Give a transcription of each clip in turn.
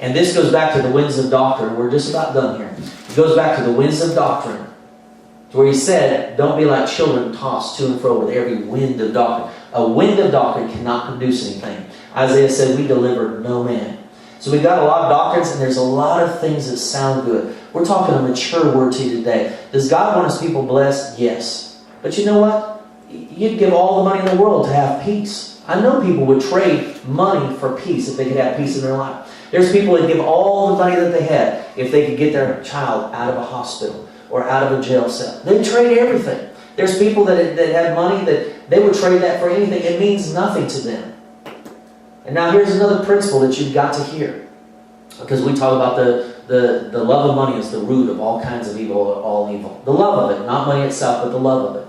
And this goes back to the winds of doctrine. We're just about done here. It goes back to the winds of doctrine, to where he said, don't be like children tossed to and fro with every wind of doctrine. A wind of doctrine cannot produce anything. Isaiah said, we delivered no man. So we've got a lot of doctrines, and there's a lot of things that sound good. We're talking a mature word to you today. Does God want His people blessed? Yes. But you know what? You'd give all the money in the world to have peace. I know people would trade money for peace if they could have peace in their life. There's people that give all the money that they had if they could get their child out of a hospital or out of a jail cell. They'd trade everything. There's people that have money that they would trade that for anything. It means nothing to them. And now here's another principle that you've got to hear. Because we talk about the love of money is the root of all kinds of evil, all evil. The love of it, not money itself, but the love of it.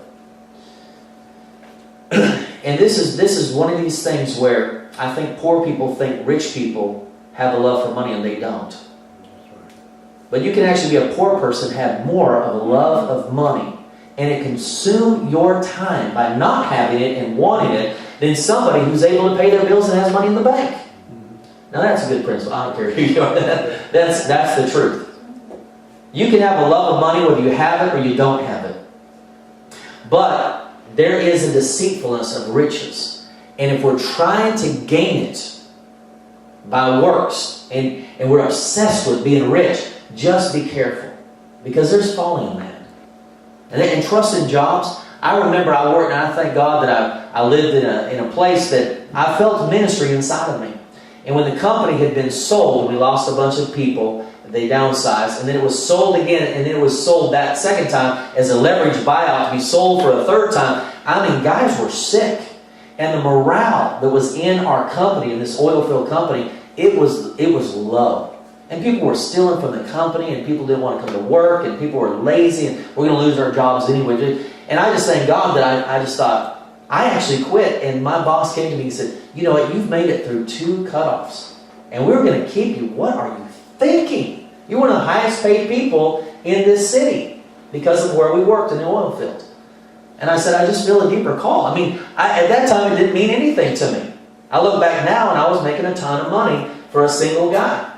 And this is one of these things where I think poor people think rich people have a love for money, and they don't. But you can actually be a poor person, have more of a love of money, and it consume your time by not having it and wanting it than somebody who's able to pay their bills and has money in the bank. Now that's a good principle. I don't care who you are. That's the truth. You can have a love of money whether you have it or you don't have it. But there is a deceitfulness of riches. And if we're trying to gain it by works, and we're obsessed with being rich, just be careful. Because there's folly in that. And trust in jobs. I remember I worked, and I thank God that I lived in a place that I felt ministry inside of me. And when the company had been sold, we lost a bunch of people, they downsized, and then it was sold again, and then it was sold that second time as a leveraged buyout to be sold for a third time. I mean, guys were sick. And the morale that was in our company, in this oil field company, it was low. And people were stealing from the company, and people didn't want to come to work, and people were lazy, and we're going to lose our jobs anyway. And I just thank God that I just thought, I actually quit, and my boss came to me and said, you know what, you've made it through 2 cutoffs, and we're going to keep you. What are you thinking? You're one of the highest paid people in this city because of where we worked in the oil field. And I said, I just feel a deeper call. I mean, at that time, it didn't mean anything to me. I look back now, and I was making a ton of money for a single guy.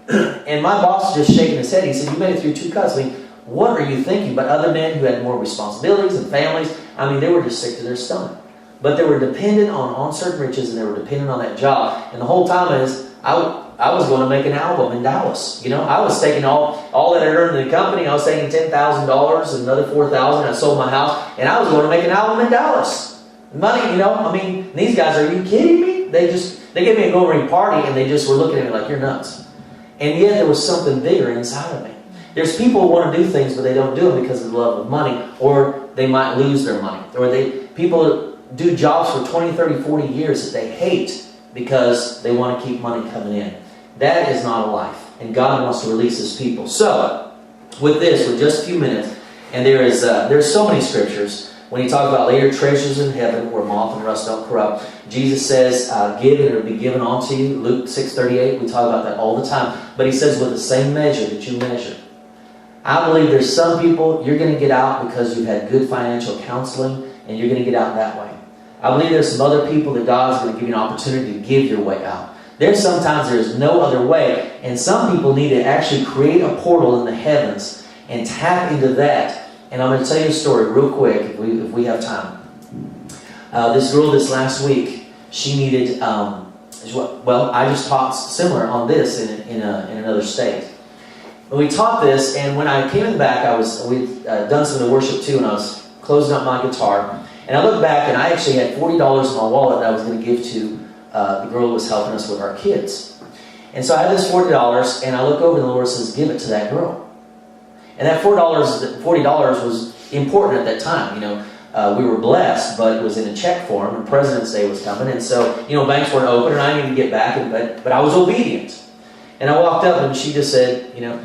And my boss was just shaking his head. He said, you made it through 2 cuts. I mean, what are you thinking? But other men who had more responsibilities and families, I mean, they were just sick to their stomach. But they were dependent on certain riches, and they were dependent on that job. And the whole time is, I was going to make an album in Dallas. You know, I was taking all that I earned in the company. I was taking $10,000 and another $4,000. I sold my house, and I was going to make an album in Dallas. Money, you know, I mean, these guys, are you kidding me? They gave me a go-ring party, and they just were looking at me like, you're nuts. And yet there was something bigger inside of me. There's people who want to do things, but they don't do them because of the love of money, or they might lose their money. Or people do jobs for 20, 30, 40 years that they hate because they want to keep money coming in. That is not a life. And God wants to release His people. So, with this, with just a few minutes, and there's so many scriptures. When He talks about later treasures in heaven where moth and rust don't corrupt, Jesus says, give and it will be given unto you. Luke 6:38, we talk about that all the time. But He says, with the same measure that you measure. I believe there's some people, you're going to get out because you've had good financial counseling, and you're going to get out that way. I believe there's some other people that God's going to give you an opportunity to give your way out. Sometimes there's no other way, and some people need to actually create a portal in the heavens and tap into that. And I'm going to tell you a story real quick if we have time. This girl this last week, she needed, I just taught similar on this in another state. We taught this, and when I came in the back, we'd done some of the worship too, and I was closing up my guitar. And I looked back, and I actually had $40 in my wallet that I was going to give to the girl who was helping us with our kids. And so I had this $40, and I look over, and the Lord says, give it to that girl. And that $40 was important at that time. You know, we were blessed, but it was in a check form, and President's Day was coming, and so, you know, banks weren't open, and I needed to get back, but I was obedient. And I walked up, and she just said, you know,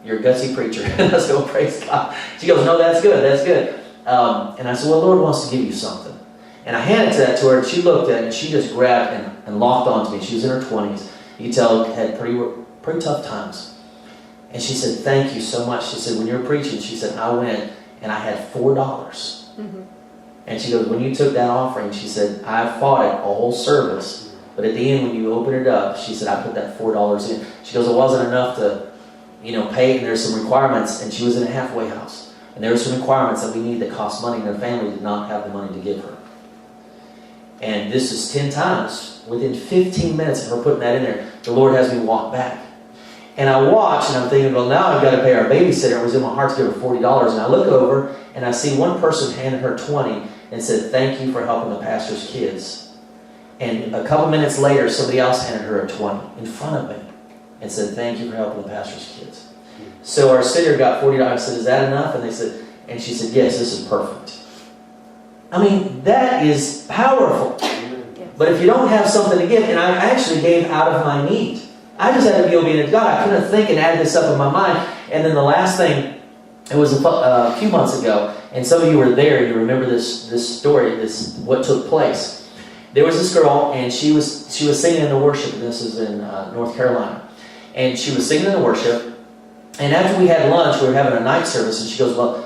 you're a gutsy preacher. And I said, oh, praise God. She goes, no, that's good, that's good. And I said, well, the Lord wants to give you something. And I handed that to her, and she looked at it, and she just grabbed and locked onto me. She was in her 20s. You tell, had pretty tough times. And she said, thank you so much. She said, when you were preaching, she said, I went, and I had $4. Mm-hmm. And she goes, when you took that offering, she said, I fought it a whole service But at the end, when you open it up, she said, I put that $4 in. She goes, it wasn't enough to, pay, and there's some requirements. And she was in a halfway house. And there were some requirements that we need that cost money, and her family did not have the money to give her. And this is 10 times. Within 15 minutes of her putting that in there, the Lord has me walk back. And I watch, and I'm thinking, well, now I've got to pay our babysitter. It was in my heart to give her $40. And I look over, and I see one person handed her 20 and said, thank you for helping the pastor's kids. And a couple minutes later, somebody else handed her a 20 in front of me and said, thank you for helping the pastor's kids. So our sitter got $40. I said, is that enough? And she said, yes, this is perfect. I mean, that is powerful. But if you don't have something to give, and I actually gave out of my need. I just had to be obedient to God. I couldn't think and add this up in my mind. And then the last thing, it was a few months ago, and some of you were there, you remember this story, what took place. There was this girl, and she was singing in the worship, and this is in North Carolina. And she was singing in the worship, and after we had lunch, we were having a night service, and she goes, well,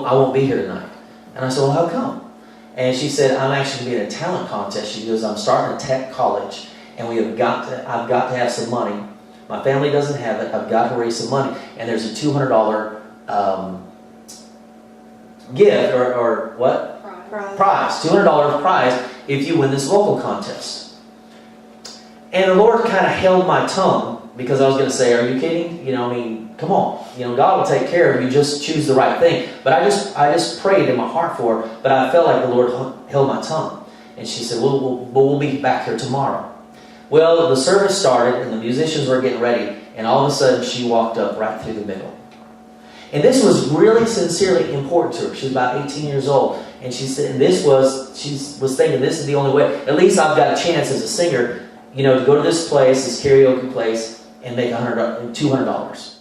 I won't be here tonight. And I said, well, how come? And she said, I'm actually going to be in a talent contest. She goes, I'm starting a tech college, and I've got to have some money. My family doesn't have it. I've got to raise some money. And there's a $200 gift, or what? Prize. $200 prize if you win this vocal contest. And the Lord kind of held my tongue, because I was going to say, are you kidding? Come on. God will take care of you. Just choose the right thing. But I just prayed in my heart for her, but I felt like the Lord held my tongue. And she said, we'll be back here tomorrow. Well, the service started, and the musicians were getting ready, and all of a sudden, she walked up right through the middle. And this was really sincerely important to her. She was about 18 years old. And she said, she was thinking, this is the only way. At least I've got a chance as a singer, to go to this place, this karaoke place, and make $200.